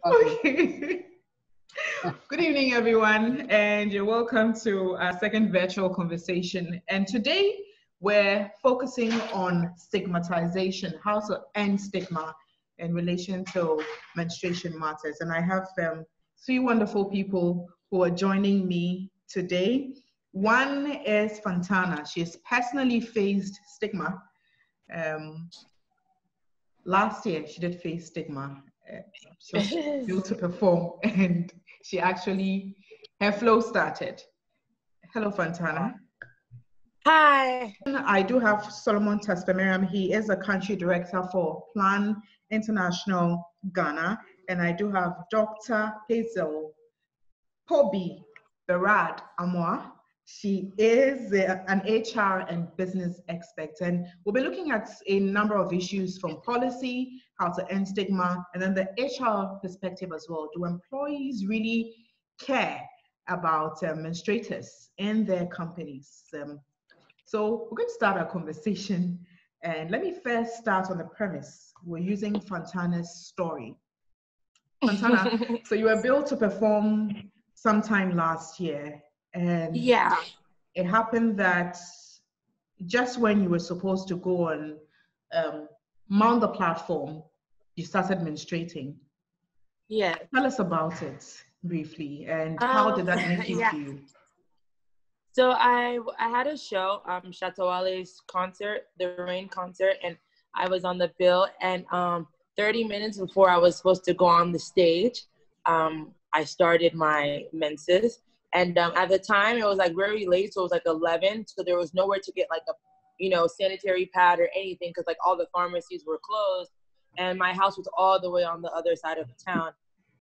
Okay. Good evening, everyone, and you're welcome to our second virtual conversation. And today we're focusing on stigmatization, how to end stigma in relation to menstruation matters. And I have three wonderful people who are joining me today. One is Fantana. She has personally faced stigma. Last year, she did face stigma. She was built to perform, and she actually, her flow started. Hello, Fantana. Hi. I do have Solomon Tesfamariam. He is a country director for Plan International Ghana, and I do have Dr. Hazel Pobee, BERRARD, Amuah. She is an HR and business expert, and we'll be looking at a number of issues from policy, how to end stigma, and then the HR perspective as well. Do employees really care about menstruators in their companies? So we're going to start our conversation, and let me first start on the premise. We're using Fantana's story. Fantana, so you were billed to perform sometime last year, and Yeah. it happened that just when you were supposed to go on mount the platform, you started menstruating. Yeah. Tell us about it briefly, and how did that make you feel? So I had a show, Chateau Wale's concert, the Rain concert, and I was on the bill, and 30 minutes before I was supposed to go on the stage, I started my menses. And at the time, it was like very late, so it was like 11, so there was nowhere to get like a, sanitary pad or anything, because like all the pharmacies were closed, and my house was all the way on the other side of the town.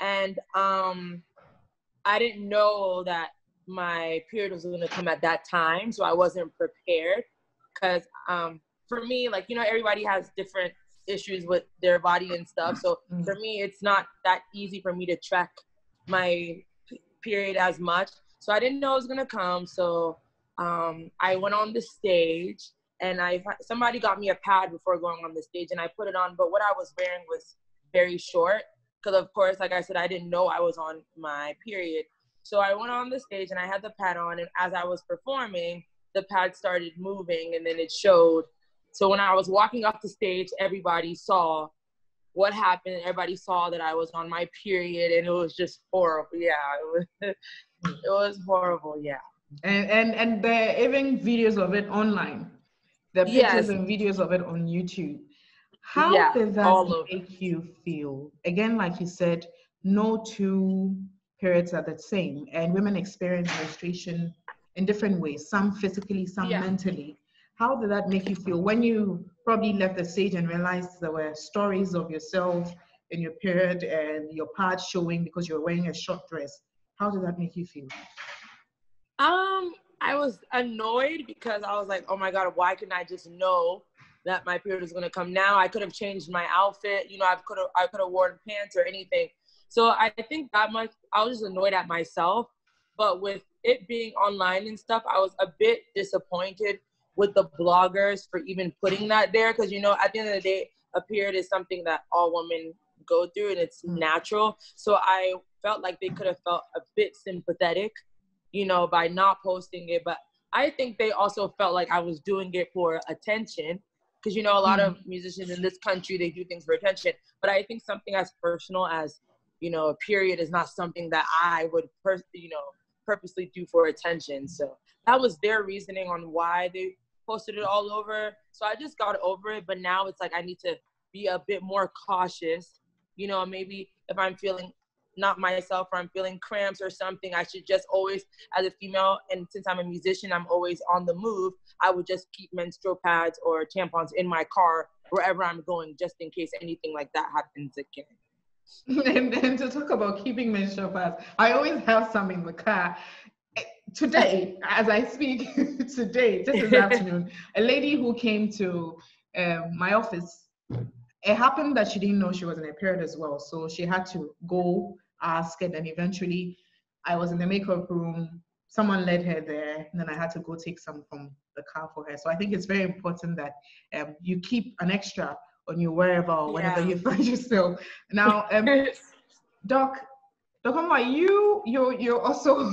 And I didn't know that my period was going to come at that time, so I wasn't prepared, because for me, like, everybody has different issues with their body and stuff, so for me, it's not that easy for me to track my period as much. So I didn't know it was gonna come. So I went on the stage, and somebody got me a pad before going on the stage, and I put it on. But what I was wearing was very short, because of course, like I said, I didn't know I was on my period. So I went on the stage, and I had the pad on, and as I was performing, the pad started moving, and then it showed. So when I was walking off the stage, everybody saw what happened. Everybody saw that I was on my period, and it was just horrible. Yeah, it was horrible. Yeah. And there are even videos of it online. There are pictures and videos of it on YouTube. How did that make you feel? Again, like you said, no two periods are the same, and women experience menstruation in different ways, some physically, some mentally. How did that make you feel when you probably left the stage and realized there were stories of yourself in your period and your pad showing because you were wearing a short dress? How did that make you feel? I was annoyed, because I was like, oh my God, why couldn't I just know that my period was gonna come now? I could have changed my outfit, I could have worn pants or anything. So I think that much, I was just annoyed at myself. But with it being online and stuff, I was a bit disappointed with the bloggers for even putting that there, because at the end of the day, a period is something that all women go through, and it's natural. So I felt like they could have felt a bit sympathetic, by not posting it. But I think they also felt like I was doing it for attention, because a lot of musicians in this country, they do things for attention. But I think something as personal as a period is not something that I would purposely do for attention. So that was their reasoning on why they posted it all over. So I just got over it. But now it's like I need to be a bit more cautious. Maybe if I'm feeling not myself, or I'm feeling cramps or something, I should just always, as a female, and since I'm a musician, I'm always on the move, I would just keep menstrual pads or tampons in my car wherever I'm going, just in case anything like that happens again. And then to talk about keeping menstrual pads, I always have some in the car. Today, as I speak, just this afternoon, a lady who came to my office, it happened that she didn't know she was in a period as well. So she had to go ask, and then eventually I was in the makeup room. Someone led her there, and then I had to go take some from the car for her. So I think it's very important that you keep an extra on you wherever or whenever Yeah. you find yourself. Now, Doc Amuah, you're also,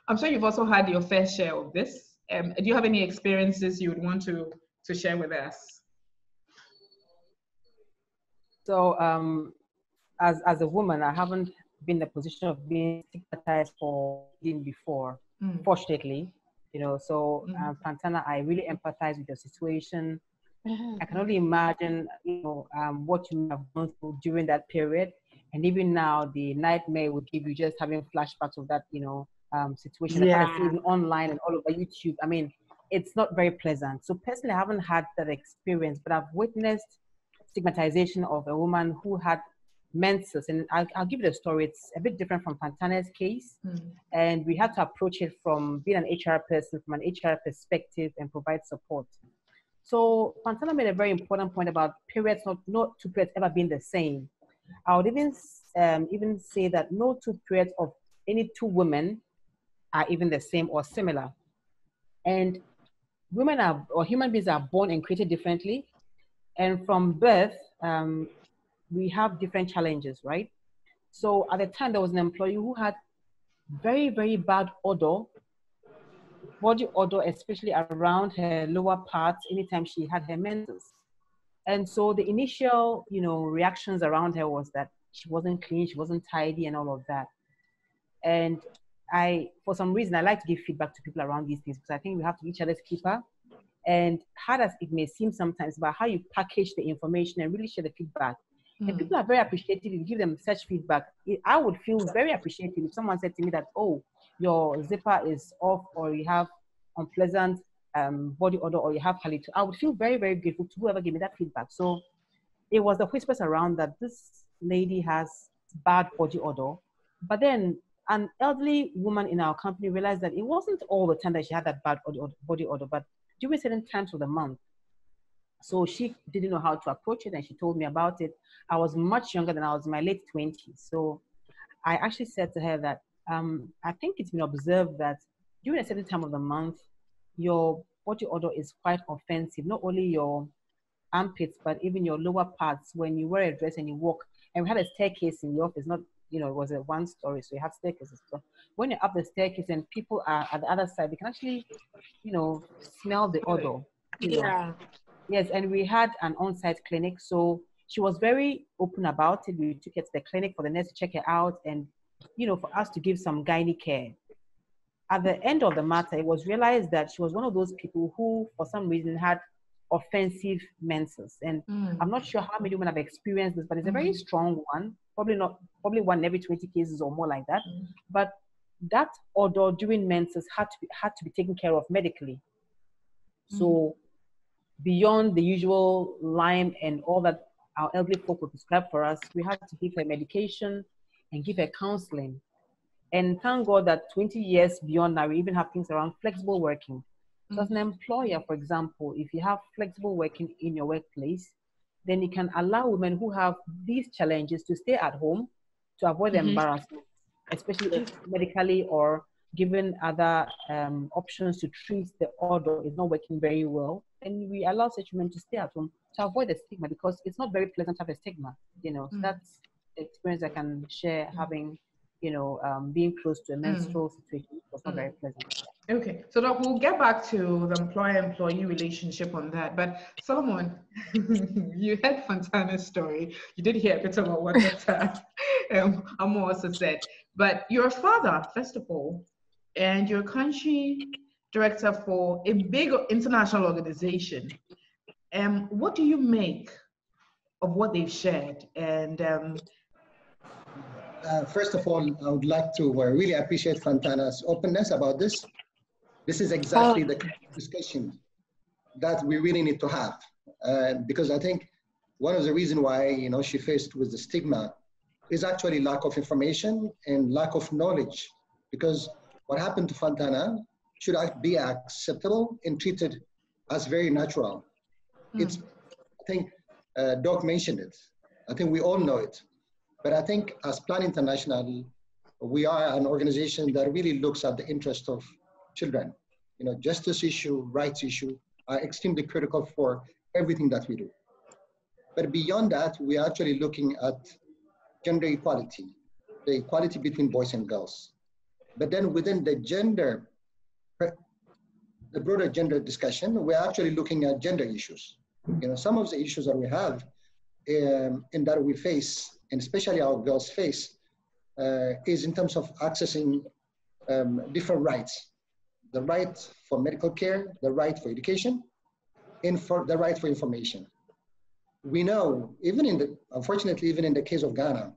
I'm sure you've also had your fair share of this. Do you have any experiences you would want to share with us? So, as a woman, I haven't been in a position of being stigmatized for bleeding before, fortunately. You know, so Fantana, I really empathize with your situation. I can only imagine, you know, what you have gone through during that period, and even now, the nightmare would give you just having flashbacks of that, you know, situation. Yeah. That even online and all over YouTube. I mean, it's not very pleasant. So personally, I haven't had that experience, but I've witnessed stigmatization of a woman who had menses, and I'll give you the story. It's a bit different from Fantana's case, and we had to approach it from being an HR person, from an HR perspective, and provide support. So Fantana made a very important point about periods, not two periods ever being the same. I would even say that no two periods of any two women are even the same or similar. And women are, or human beings are born and created differently. And from birth, we have different challenges, right? So at the time, there was an employee who had very, very bad odor, body odor, especially around her lower parts, anytime she had her menses. And so the initial, you know, reactions around her was that she wasn't clean, she wasn't tidy, and all of that. And for some reason, I like to give feedback to people around these things because I think we have to be each other's keeper. And hard as it may seem sometimes, about how you package the information and really share the feedback. And people are very appreciative if you give them such feedback. I would feel very appreciative if someone said to me that, oh, your zipper is off, or you have unpleasant body odor, or you have halitosis. I would feel very, very grateful to whoever gave me that feedback. So it was the whispers around that this lady has bad body odor. But then an elderly woman in our company realized that it wasn't all the time that she had that bad body odor, but during certain times of the month. So she didn't know how to approach it, and she told me about it. I was much younger than I was in my late 20s. So I actually said to her that I think it's been observed that during a certain time of the month, your body odor is quite offensive, not only your armpits, but even your lower parts when you wear a dress and you walk. And we had a staircase in the office, not, you know, it was a one story, so you have staircases. So when you're up the staircase and people are at the other side, they can actually, you know, smell the odor. Yeah. Yes, and we had an on-site clinic, so she was very open about it. We took her to the clinic for the nurse to check her out, and, you know, for us to give some gynae care. At the end of the matter, it was realized that she was one of those people who, for some reason, had offensive menses. And I'm not sure how many women have experienced this, but it's a very strong one. Probably one every 20 cases or more like that. But that odor during menses had to be taken care of medically. So beyond the usual lime and all that our elderly folk would prescribe for us, we had to give her medication and give her counseling. And thank God that 20 years beyond now, we even have things around flexible working. So as an employer, for example, if you have flexible working in your workplace, then you can allow women who have these challenges to stay at home to avoid the embarrassment, especially if medically or given other options to treat the odor is not working very well. And we allow such women to stay at home to avoid the stigma, because it's not very pleasant to have a stigma, you know. So that's the experience I can share, having, you know, being close to a menstrual situation was not very pleasant. Okay, so Doc, we'll get back to the employer-employee relationship on that. But Solomon, you heard Fantana's story. You did hear a bit about what Dr. Amuah also said. But you're a father, first of all, and you're country director for a big international organization. What do you make of what they've shared? And first of all, I would like to really appreciate Fantana's openness about this. This is exactly the kind of discussion that we really need to have, because I think one of the reasons why, you know, she faced with the stigma is actually lack of information and lack of knowledge. Because what happened to Fantana should be acceptable and treated as very natural. It's, I think, Doc mentioned it. I think we all know it. But I think as Plan International, we are an organization that really looks at the interest of children. You know, justice issue, rights issue are extremely critical for everything that we do. But beyond that, we are actually looking at gender equality, the equality between boys and girls. But then within the broader gender discussion, we're actually looking at gender issues. You know, some of the issues that we have and that we face, and especially our girls face, is in terms of accessing different rights. The right for medical care, the right for education, and for the right for information. We know, unfortunately, even in the case of Ghana,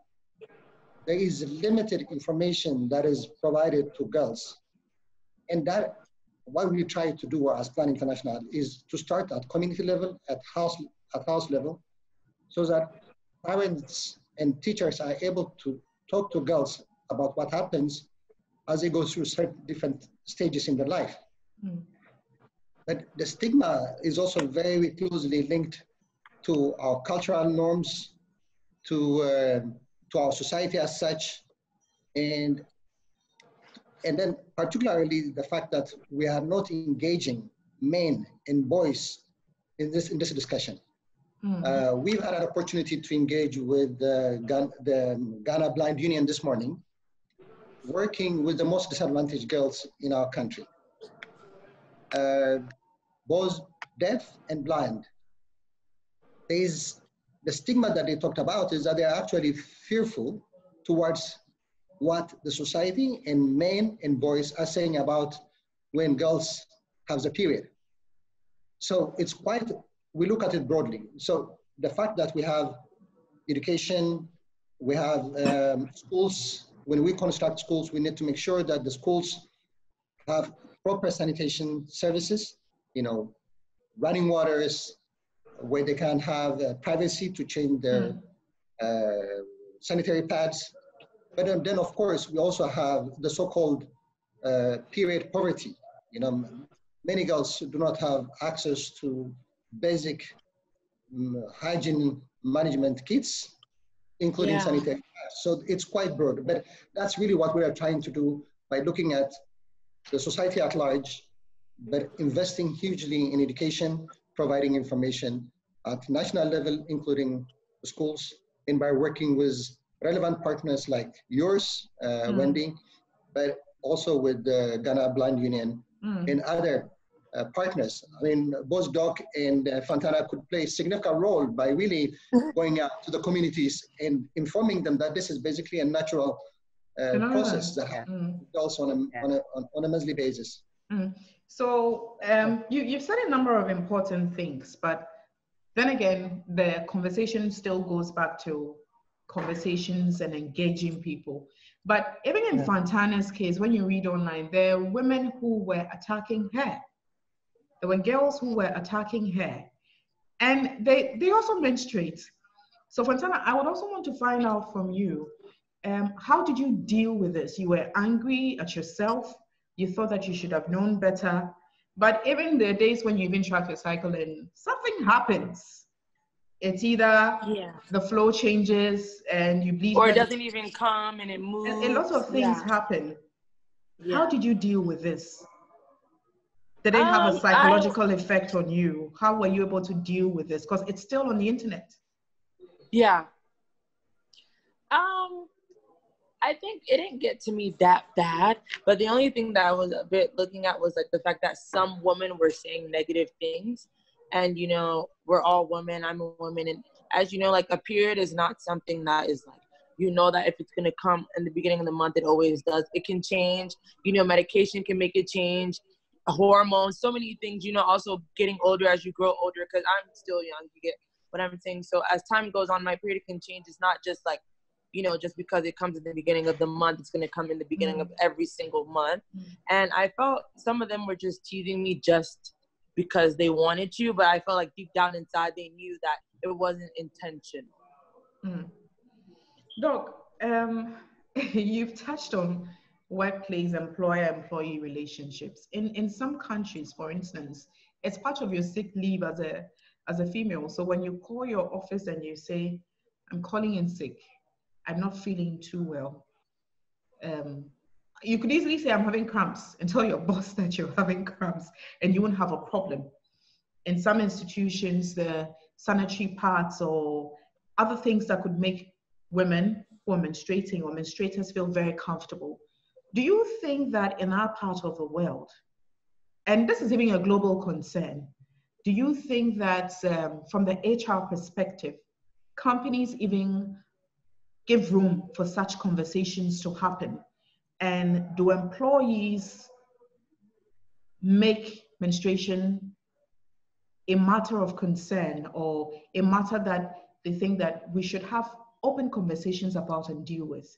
there is limited information that is provided to girls. And that, what we try to do as Plan International is to start at community level, at house level, so that parents and teachers are able to talk to girls about what happens as they go through certain different stages in their life. Mm. But the stigma is also very closely linked to our cultural norms, to our society as such, and then particularly the fact that we are not engaging men and boys in this discussion. Mm-hmm. We've had an opportunity to engage with the Ghana Blind Union this morning, working with the most disadvantaged girls in our country, both deaf and blind. The stigma that they talked about is that they are actually fearful towards what the society and men and boys are saying about when girls have the period. So it's quite, we look at it broadly. So the fact that we have education, we have schools, when we construct schools, we need to make sure that the schools have proper sanitation services, you know, running waters, where they can have privacy to change their sanitary pads. But then, of course, we also have the so-called period poverty. You know, many girls do not have access to basic hygiene management kits, including sanitary pads. So it's quite broad, but that's really what we are trying to do by looking at the society at large, but investing hugely in education, providing information at national level, including the schools, and by working with relevant partners like yours, Wendy, but also with the Ghana Blind Union and other partners. I mean, both Doc and Fantana could play a significant role by really going out to the communities and informing them that this is basically a natural process that happens also on a monthly basis. So you've said a number of important things, but then again, the conversation still goes back to conversations and engaging people. But even in Fantana's case, when you read online, there were women who were attacking her. There were girls who were attacking her. And they also menstruate. So Fantana, I would also want to find out from you, how did you deal with this? You were angry at yourself. You thought that you should have known better. But even the days when you even track your cycle and something happens, it's either the flow changes and you bleed. Or it doesn't even come and it moves. A lot of things happen. Yeah. How did you deal with this? Did it have a psychological effect on you? How were you able to deal with this? Because it's still on the internet. Yeah. I think it didn't get to me that bad, but the only thing that I was a bit looking at was like the fact that some women were saying negative things. And, you know, we're all women, I'm a woman. And as you know, like a period is not something that is like, you know that if it's going to come in the beginning of the month, it always does. It can change, you know, medication can make it change, hormones, so many things, you know, also getting older as you grow older, because I'm still young, you get what I'm saying. So as time goes on, my period can change. It's not just like, you know, just because it comes in the beginning of the month, it's going to come in the beginning of every single month. And I felt some of them were just teasing me just because they wanted to, but I felt like deep down inside, they knew that it wasn't intentional. Doc, you've touched on workplace employer-employee relationships. In some countries, for instance, it's part of your sick leave as a female. So when you call your office and you say, I'm calling in sick, I'm not feeling too well. You could easily say I'm having cramps and tell your boss that you're having cramps and you won't have a problem. In some institutions, the sanitary pads or other things that could make women who are menstruating or menstruators feel very comfortable. Do you think that in our part of the world, and this is even a global concern, do you think that from the HR perspective, companies even give room for such conversations to happen? And do employees make menstruation a matter of concern or a matter that they think that we should have open conversations about and deal with?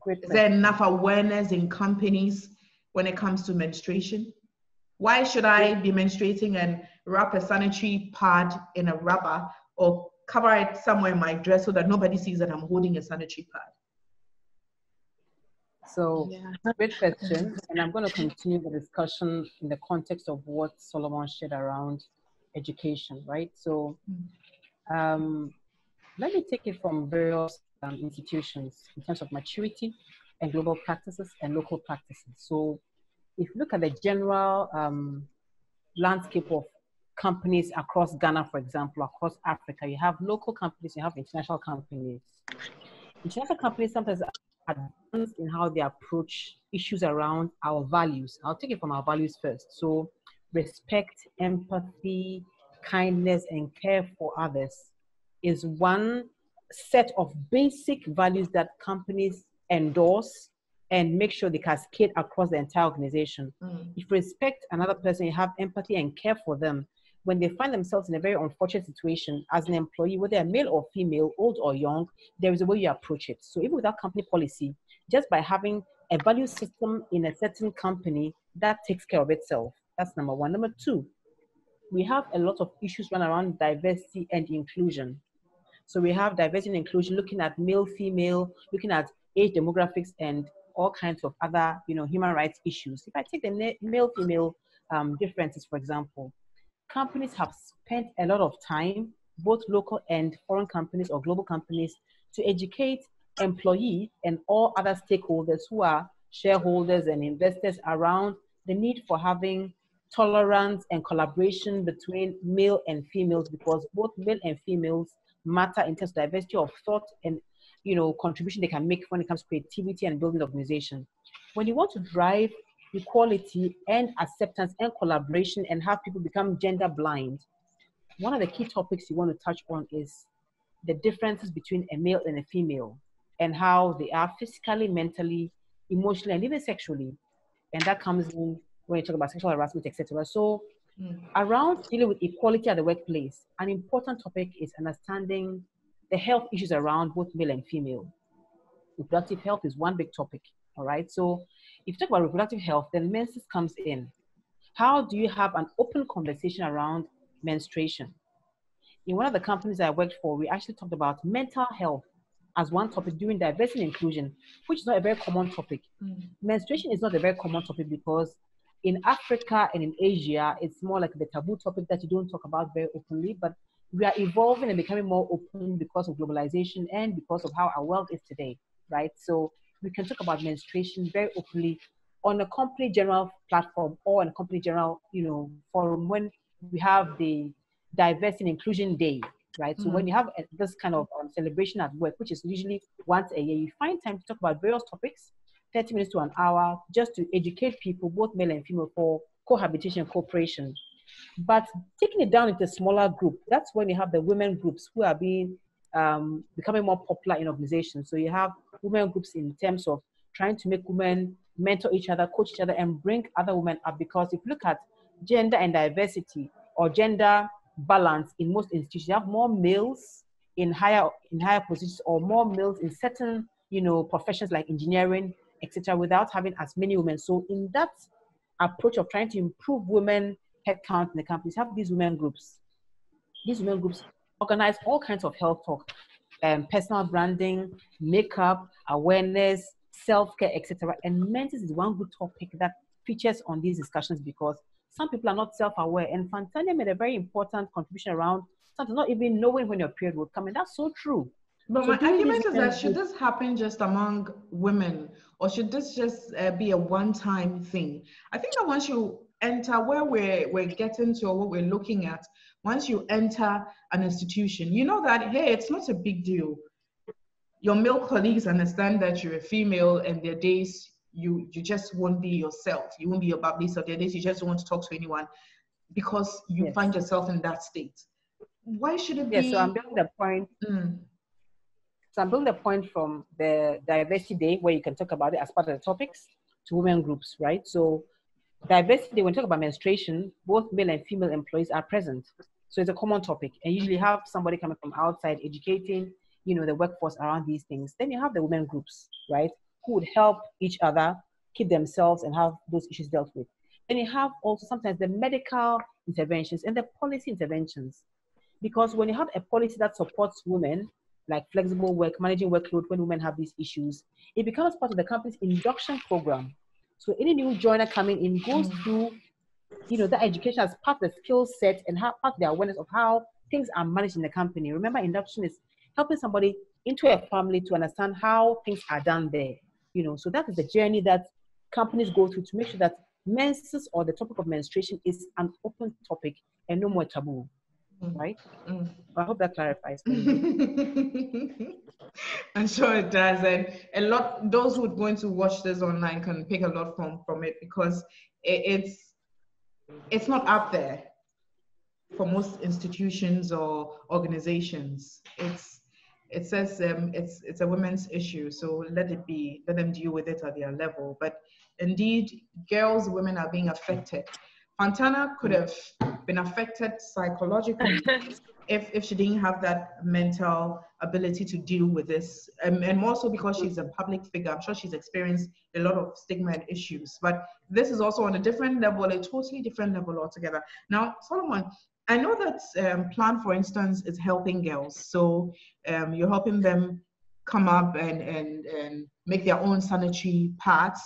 Is there enough awareness in companies when it comes to menstruation? Why should I be menstruating and wrap a sanitary pad in a rubber or cover it somewhere in my dress so that nobody sees that I'm holding a sanitary pad? So, great question. And I'm going to continue the discussion in the context of what Solomon shared around education, right? So, let me take it from various institutions in terms of maturity and global practices and local practices. So, if you look at the general landscape of companies across Ghana, for example, across Africa, you have local companies, you have international companies. International companies sometimes advanced in how they approach issues around our values. I'll take it from our values first. So respect, empathy, kindness, and care for others is one set of basic values that companies endorse and make sure they cascade across the entire organization. If you respect another person, you have empathy and care for them, when they find themselves in a very unfortunate situation as an employee, whether they're male or female, old or young, there is a way you approach it. So even without company policy, just by having a value system in a certain company, that takes care of itself. That's number one. Number two, we have a lot of issues run around diversity and inclusion. So we have diversity and inclusion, looking at male, female, looking at age demographics and all kinds of other, human rights issues. If I take the male-female differences, for example, companies have spent a lot of time, both local and foreign companies or global companies, to educate employees and all other stakeholders who are shareholders and investors around the need for having tolerance and collaboration between male and females, because both male and females matter in terms of diversity of thought and contribution they can make when it comes to creativity and building the organization. When you want to drive equality and acceptance and collaboration and have people become gender blind, one of the key topics you want to touch on is the differences between a male and a female and how they are physically, mentally, emotionally, and even sexually. And that comes in when you talk about sexual harassment, etc. So around dealing with equality at the workplace, an important topic is understanding the health issues around both male and female. Reproductive health is one big topic, all right? So if you talk about reproductive health, then menses comes in. How do you have an open conversation around menstruation? In one of the companies I worked for, we actually talked about mental health as one topic during diversity and inclusion, which is not a very common topic. Menstruation is not a very common topic because in Africa and in Asia, it's more like the taboo topic that you don't talk about very openly, but we are evolving and becoming more open because of globalization and because of how our world is today, right? So we can talk about menstruation very openly on a company general platform or on a company general, forum when we have the Diversity and Inclusion Day, right? So when you have this kind of celebration at work, which is usually once a year, you find time to talk about various topics, 30 minutes to an hour, just to educate people, both male and female, for cohabitation and cooperation. But taking it down into a smaller group, that's when you have the women groups who are being becoming more popular in organizations. So you have women groups in terms of trying to make women mentor each other, coach each other, and bring other women up. Because if you look at gender and diversity or gender balance in most institutions, you have more males in higher positions or more males in certain professions like engineering, etc., without having as many women. So in that approach of trying to improve women headcount in the companies, have these women groups. These women groups organize all kinds of health talk, personal branding, makeup, awareness, self-care, etc. And menses is one good topic that features on these discussions because some people are not self-aware. And Fantana made a very important contribution around sometimes not even knowing when your period will come. And that's so true. But my argument is that should this happen just among women, or should this just be a one-time thing? I think that once you enter where we're getting to, or what we're looking at, once you enter an institution, you know that, hey, it's not a big deal. Your male colleagues understand that you're a female, and their days you just won't be yourself. You won't be your bubbly self. Their days you just don't want to talk to anyone because you find yourself in that state. Why should it be? Yes, so I'm building the point. So I'm building the point from the Diversity Day, where you can talk about it as part of the topics, to women groups, right? So Diversity Day, when we talk about menstruation, both male and female employees are present. So it's a common topic, and usually have somebody coming from outside educating, you know, the workforce around these things. Then you have the women groups, right, who would help each other keep themselves and have those issues dealt with. Then you have also sometimes the medical interventions and the policy interventions. Because when you have a policy that supports women, like flexible work, managing workload when women have these issues, it becomes part of the company's induction program. So any new joiner coming in goes through, you know, that education as part of the skill set and part of the awareness of how things are managed in the company. Remember, induction is helping somebody into a family to understand how things are done there. You know, so that is the journey that companies go through to make sure that menses, or the topic of menstruation, is an open topic and no more taboo. Right? I hope that clarifies. I'm sure it does, and a lot, those who are going to watch this online can pick a lot from it, because it's not up there for most institutions or organizations. It says it's a women's issue, so let them deal with it at their level. But indeed, women are being affected. Fantana could have been affected psychologically if she didn't have that mental ability to deal with this, and more so because she's a public figure. I'm sure she's experienced a lot of stigma and issues, but this is also on a different level, a totally different level altogether. Now, Solomon, I know that Plan, for instance, is helping girls. So you're helping them come up and make their own sanitary pads,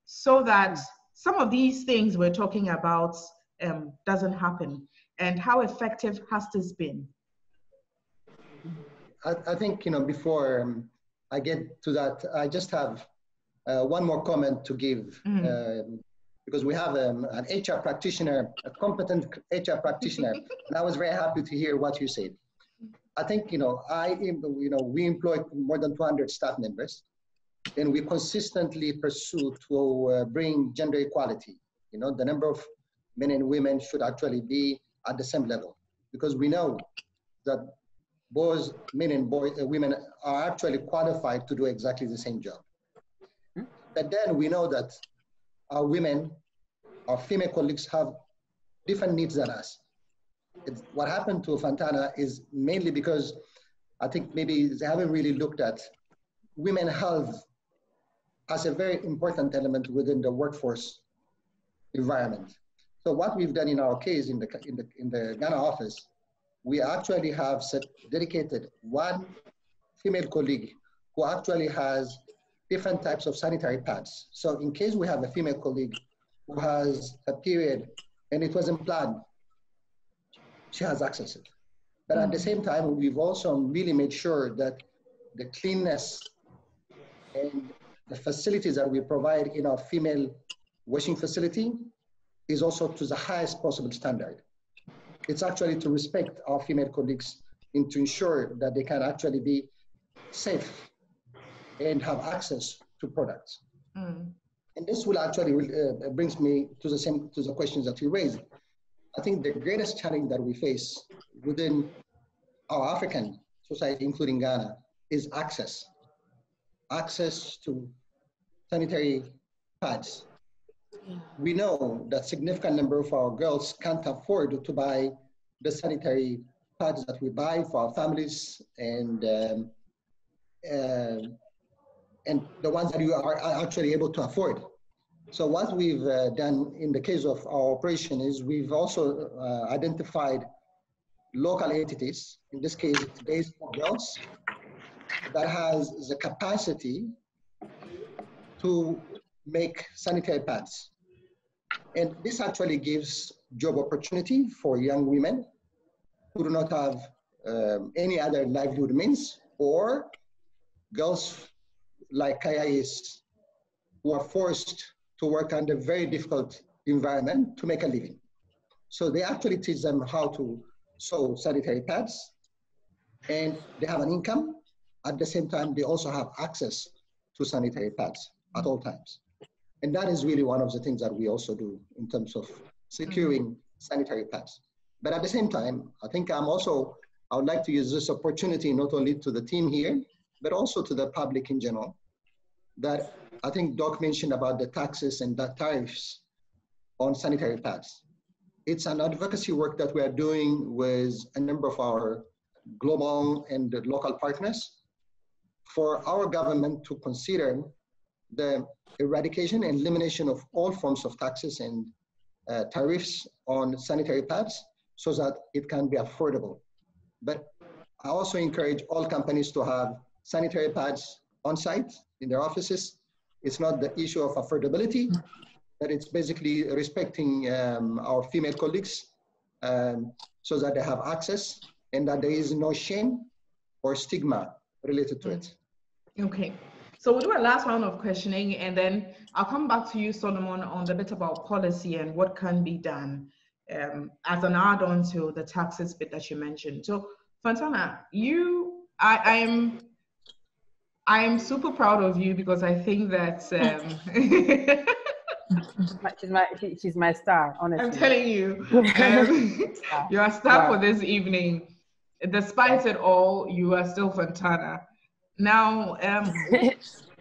so that some of these things we're talking about doesn't happen. And how effective has this been? I think, you know, before I get to that, I just have one more comment to give, because we have an HR practitioner, a competent HR practitioner, and I was very happy to hear what you said. I think, you know, we employ more than 200 staff members, and we consistently pursue to bring gender equality. You know, the number of men and women should actually be at the same level, because we know that both men and women are actually qualified to do exactly the same job. But then we know that our female colleagues have different needs than us. What happened to Fantana is mainly because I think maybe they haven't really looked at women's health as a very important element within the workforce environment. So what we've done in our case in the Ghana office, we actually have dedicated one female colleague who actually has different types of sanitary pads. So in case we have a female colleague who has a period and it wasn't planned, she has access to it. But at the same time, we've also really made sure that the cleanness and the facilities that we provide in our female washing facility is also to the highest possible standard. It's actually to respect our female colleagues and to ensure that they can actually be safe and have access to products. And this will actually brings me to the questions that you raised. I think the greatest challenge that we face within our African society, including Ghana, is access to sanitary pads. We know that significant number of our girls can't afford to buy the sanitary pads that we buy for our families, and the ones that you are actually able to afford. So what we've done in the case of our operation is we've also identified local entities, in this case it's based on girls, that has the capacity to make sanitary pads. And this actually gives job opportunity for young women who do not have any other livelihood means, or girls like Kaya is, who are forced to work under very difficult environment to make a living. So they actually teach them how to sew sanitary pads, and they have an income. At the same time, they also have access to sanitary pads at all times. And that is really one of the things that we also do in terms of securing sanitary pads. But at the same time, I think I would like to use this opportunity not only to the team here, but also to the public in general, that I think Doc mentioned about the taxes and the tariffs on sanitary pads. It's an advocacy work that we are doing with a number of our global and local partners for our government to consider the eradication and elimination of all forms of taxes and tariffs on sanitary pads so that it can be affordable. But I also encourage all companies to have sanitary pads on site in their offices. It's not the issue of affordability, but it's basically respecting our female colleagues so that they have access and that there is no shame or stigma related to it. Okay, so we'll do a last round of questioning, and then I'll come back to you, Solomon, on the bit about policy and what can be done as an add-on to the taxes bit that you mentioned. So, Fantana, I am super proud of you because I think that she's my star, honestly. I'm telling you, you're a star for this evening. Despite it all, you are still Fantana. Now,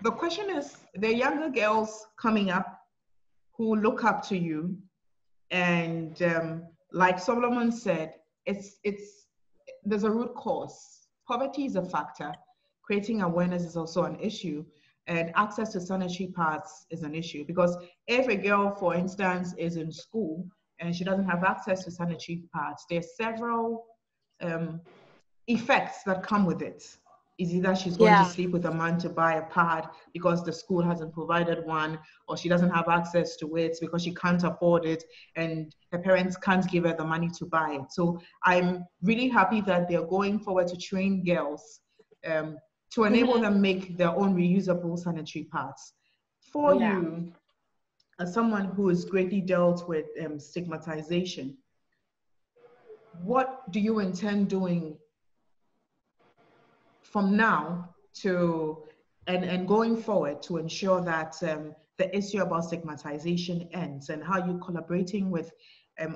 the question is, there are younger girls coming up who look up to you, and like Solomon said, there's a root cause. Poverty is a factor. Creating awareness is also an issue, and access to sanitary pads is an issue, because if a girl, for instance, is in school and she doesn't have access to sanitary pads, there's several effects that come with it. Is either she's going to sleep with a man to buy a pad because the school hasn't provided one, or she doesn't have access to it because she can't afford it and her parents can't give her the money to buy it. So I'm really happy that they're going forward to train girls to enable them make their own reusable sanitary pads. For you, as someone who has greatly dealt with stigmatization, what do you intend doing from now to and going forward to ensure that the issue about stigmatization ends, and how you're collaborating with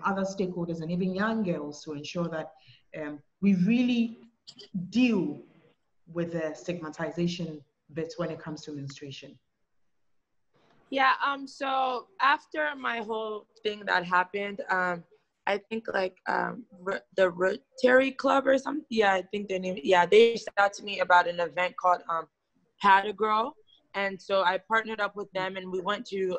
other stakeholders and even young girls to ensure that we really deal with the stigmatization bit when it comes to menstruation? Yeah, so after my whole thing that happened, I think like the Rotary Club or something. Yeah, I think their name. Yeah, they reached out to me about an event called Had a Girl, and so I partnered up with them, and we went to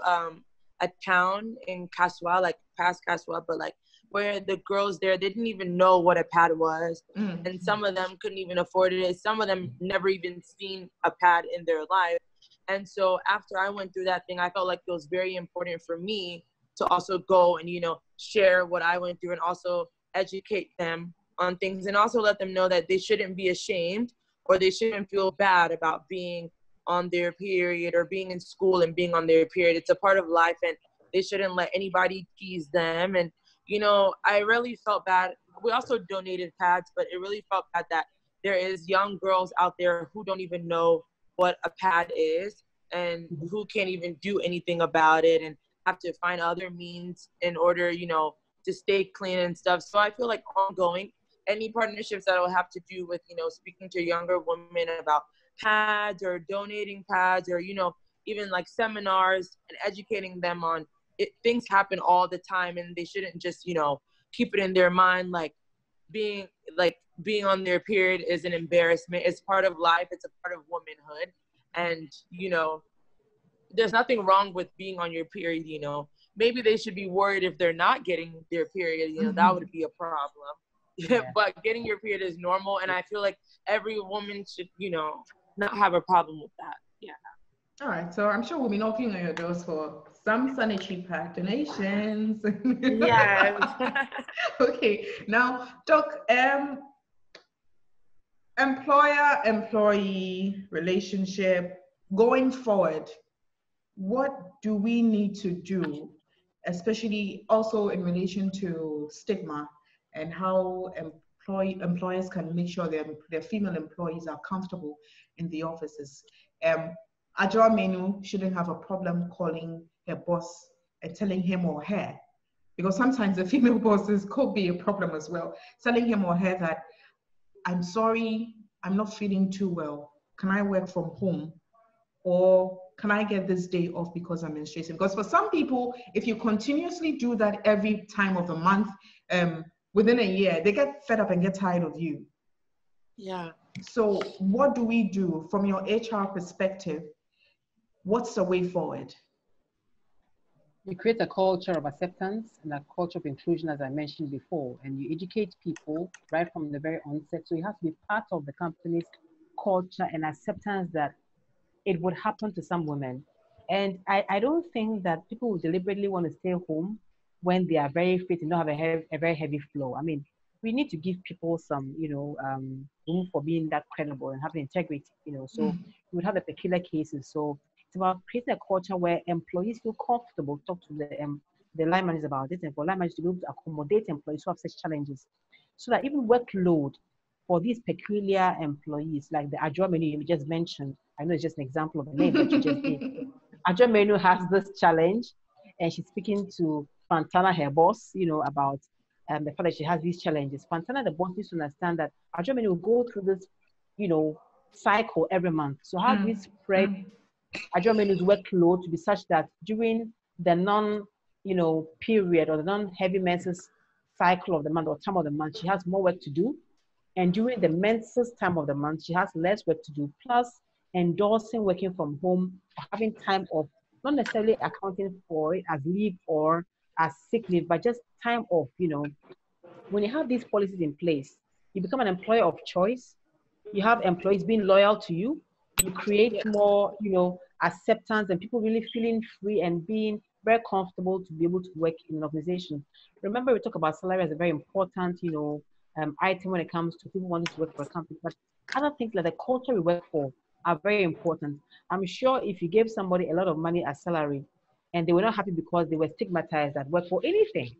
a town in Kaswa, like past Kaswa, but like where the girls there, they didn't even know what a pad was, and some of them couldn't even afford it. Some of them never even seen a pad in their life, and so after I went through that thing, I felt like it was very important for me to also go and, share what I went through and also educate them on things, and also let them know that they shouldn't be ashamed or they shouldn't feel bad about being on their period or being in school and being on their period. It's a part of life, and they shouldn't let anybody tease them. And, I really felt bad. We also donated pads, but it really felt bad that there is young girls out there who don't even know what a pad is and who can't even do anything about it, and have to find other means in order, to stay clean and stuff. So I feel like ongoing, any partnerships that will have to do with, speaking to younger women about pads or donating pads, or, even like seminars and educating them on it. Things happen all the time, and they shouldn't just, keep it in their mind. Like being on their period is an embarrassment. It's part of life. It's a part of womanhood. And, there's nothing wrong with being on your period, Maybe they should be worried if they're not getting their period, that would be a problem. But getting your period is normal, and I feel like every woman should, not have a problem with that. Yeah. All right, so I'm sure we'll be knocking on your doors for some sanitary pad donations. Yes. Okay, now, Doc, employer-employee relationship going forward, what do we need to do especially also in relation to stigma and how employers can make sure their female employees are comfortable in the offices. Ajwa Menu shouldn't have a problem calling her boss and telling him or her, because sometimes the female bosses could be a problem as well, telling him or her that, I'm sorry, I'm not feeling too well. Can I work from home? Or can I get this day off because I'm menstruating? Because for some people, if you continuously do that every time of the month, within a year, they get fed up and get tired of you. Yeah. So what do we do from your HR perspective? What's the way forward? You create a culture of acceptance and a culture of inclusion, as I mentioned before, and you educate people right from the very onset. So you have to be part of the company's culture and acceptance that it would happen to some women. And I don't think that people would deliberately want to stay home when they are very fit and don't have a very heavy flow. I mean, we need to give people some, room for being that credible and having integrity, so we would have the peculiar cases. So it's about creating a culture where employees feel comfortable to talk to the line managers about it, and for line managers to be able to accommodate employees who have such challenges, so that even workload for these peculiar employees, like the Ajwa Menu you just mentioned, I know it's just an example of a name that you just gave. Ajwa Menu has this challenge, and she's speaking to Fantana, her boss, about the fact that she has these challenges. Fantana, the boss, needs to understand that Ajwa Menu will go through this, cycle every month. So how do we spread Ajwa Menu's workload to be such that during the period or the non-heavy menses cycle of the month or time of the month, she has more work to do, and during the menses time of the month, she has less work to do, plus endorsing working from home, having time off, not necessarily accounting for it as leave or as sick leave, but just time off. When you have these policies in place, you become an employer of choice. You have employees being loyal to you. You create more, acceptance, and people really feeling free and being very comfortable to be able to work in an organization. Remember, we talk about salary as a very important, item when it comes to people wanting to work for a company, but other things like the culture we work for are very important. I'm sure if you gave somebody a lot of money as salary and they were not happy because they were stigmatized at work for anything,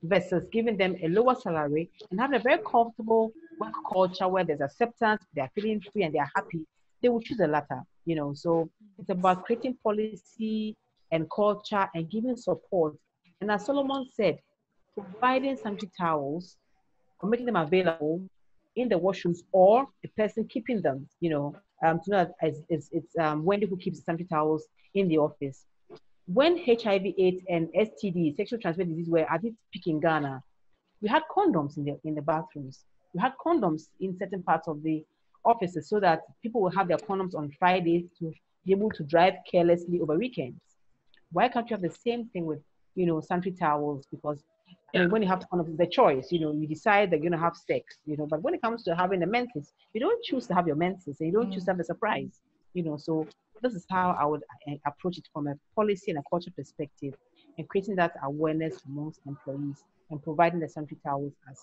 versus giving them a lower salary and having a very comfortable work culture where there's acceptance, they're feeling free and they're happy, they will choose the latter, So it's about creating policy and culture and giving support. And as Solomon said, providing sanitary towels or making them available in the washrooms, or the person keeping them, it's Wendy who keeps the sanitary towels in the office. When HIV/AIDS and STD, sexual transmitted disease, were at its peak in Ghana, we had condoms in the bathrooms. We had condoms in certain parts of the offices so that people will have their condoms on Fridays to be able to drive carelessly over weekends. Why can't you have the same thing with, sanitary towels? Because when you have condoms, it's a choice. You decide that you're gonna have sex. But when it comes to having the menses, you don't choose to have your menses, and you don't choose to have a surprise. So this is how I would approach it from a policy and a culture perspective, and creating that awareness amongst employees and providing the sanitary towels as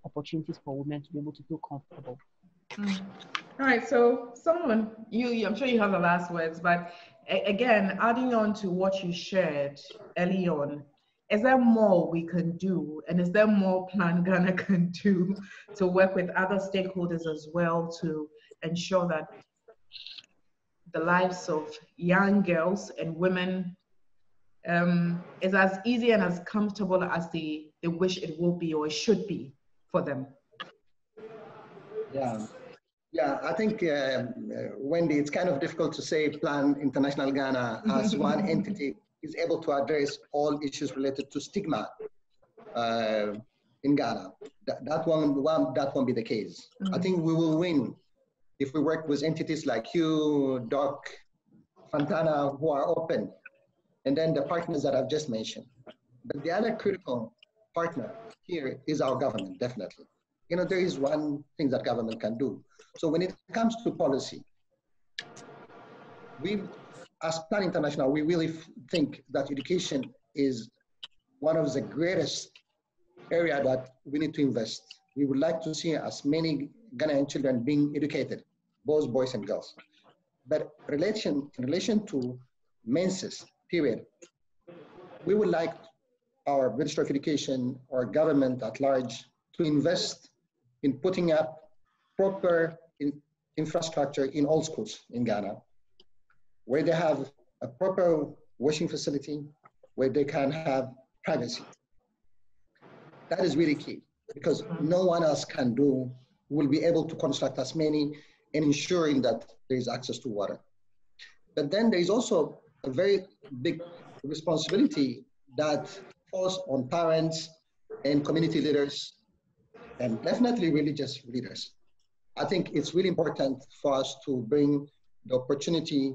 opportunities for women to be able to feel comfortable. All right, so Solomon, I'm sure you have the last words, but again, adding on to what you shared early on, is there more we can do, and is there more Plan Ghana can do to work with other stakeholders as well to ensure that the lives of young girls and women is as easy and as comfortable as they wish it will be or it should be for them? Yeah, I think, Wendy, it's kind of difficult to say Plan International Ghana as one entity is able to address all issues related to stigma in Ghana. That won't be the case. I think we will win if we work with entities like you, Doc, Fantana, who are open, and then the partners that I've just mentioned. But the other critical partner here is our government, definitely. There is one thing that government can do. So when it comes to policy, we, as Plan International, we really think that education is one of the greatest area that we need to invest. We would like to see as many Ghanaian children being educated, both boys and girls. But in relation to menses, period, we would like our Ministry of Education or government at large to invest in putting up proper infrastructure in all schools in Ghana, where they have a proper washing facility, where they can have privacy. That is really key, because no one else will be able to construct as many and ensuring that there is access to water. But then there is also a very big responsibility that falls on parents and community leaders, and definitely religious leaders. I think it's really important for us to bring the opportunity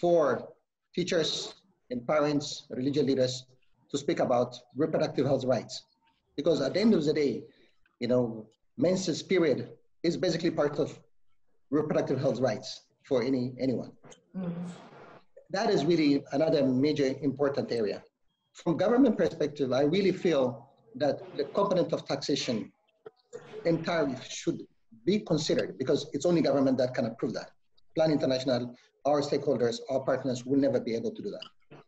for teachers and parents, religious leaders, to speak about reproductive health rights. Because at the end of the day, menses period is basically part of reproductive health rights for anyone. Mm-hmm. That is really another major important area. From government perspective, I really feel that the component of taxation and tariff should be considered, because it's only government that can approve that. Plan International, our stakeholders, our partners will never be able to do that.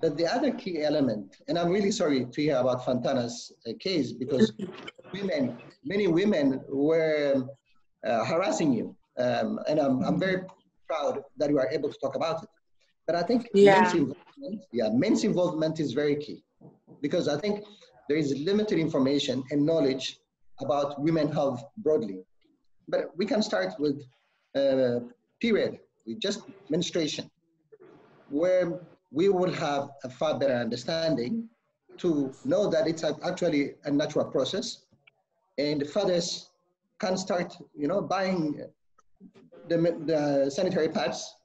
But the other key element, and I'm really sorry to hear about Fantana's case, because many women were harassing you. And I'm very proud that you are able to talk about it. But I think men's involvement is very key, because I think there is limited information and knowledge about women's health broadly. But we can start with period, with just menstruation, where we will have a far better understanding to know that it's actually a natural process, and fathers can start, buying the sanitary pads,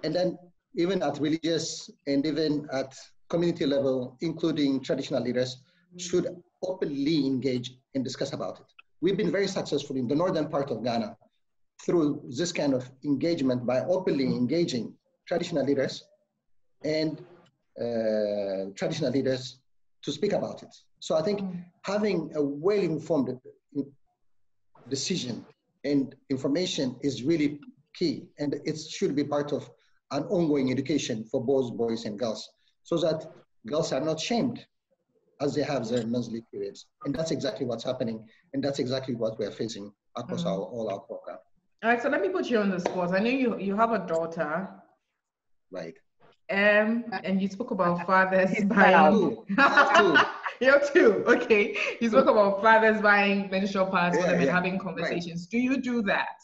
and then even at religious and even at community level, including traditional leaders, should openly engage and discuss about it. We've been very successful in the northern part of Ghana through this kind of engagement by openly engaging traditional leaders and traditional leaders to speak about it. So I think having a well-informed decision and information is really key, and it should be part of an ongoing education for both boys and girls, so that girls are not shamed as they have their monthly periods. And that's exactly what's happening, and that's exactly what we're facing across all our program. All right, so let me put you on the spot. I know you have a daughter. Right. And you spoke about fathers buying. You're two, okay. You spoke about fathers buying menstrual pads for them and having conversations. Right. Do you do that?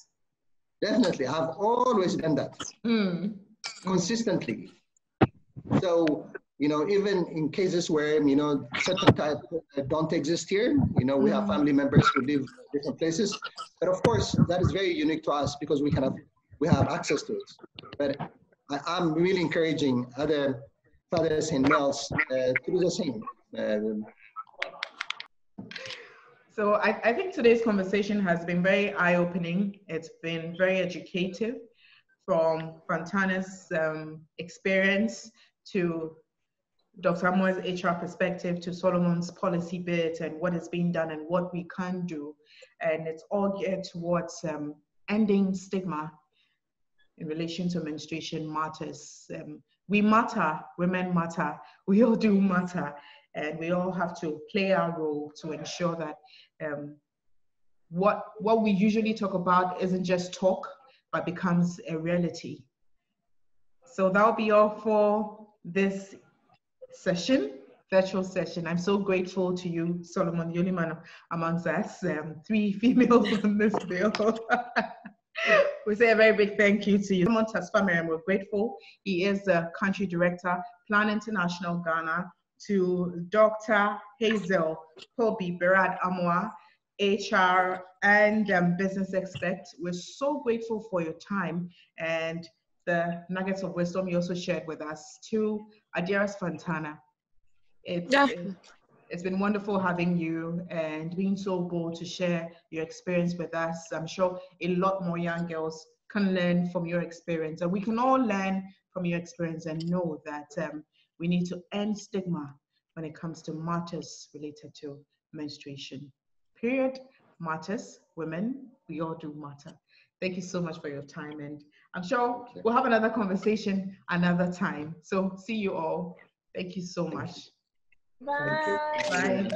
Definitely, I've always done that. Consistently. So, even in cases where, certain types don't exist here, we have family members who live in different places. But of course, that is very unique to us because we have access to it. But I'm really encouraging other fathers and males to do the same. So I think today's conversation has been very eye-opening. It's been very educative, from Fantana's experience to Dr. Amuah's HR perspective to Solomon's policy bit and what is being done and what we can do. And it's all geared towards ending stigma in relation to menstruation matters. We matter, women matter, we all do matter, and we all have to play our role to ensure that what we usually talk about isn't just talk, but becomes a reality. So that'll be all for this session, virtual session. I'm so grateful to you, Solomon, the only man amongst us, 3 females on this bill. We say a very big thank you to you. Solomon Tesfamariam, we're grateful. He is the country director, Plan International Ghana, to Dr. Hazel, Pobee, BERRARD, Amuah, HR, and business expert. We're so grateful for your time and the nuggets of wisdom you also shared with us. To Adiaras Fantana, it's been wonderful having you and being so bold to share your experience with us. I'm sure a lot more young girls can learn from your experience, and we can all learn from your experience and know that we need to end stigma when it comes to matters related to menstruation. Period matters. Women, we all do matter. Thank you so much for your time, and I'm sure we'll have another conversation another time. So see you all. Thank you so much. Bye. Bye.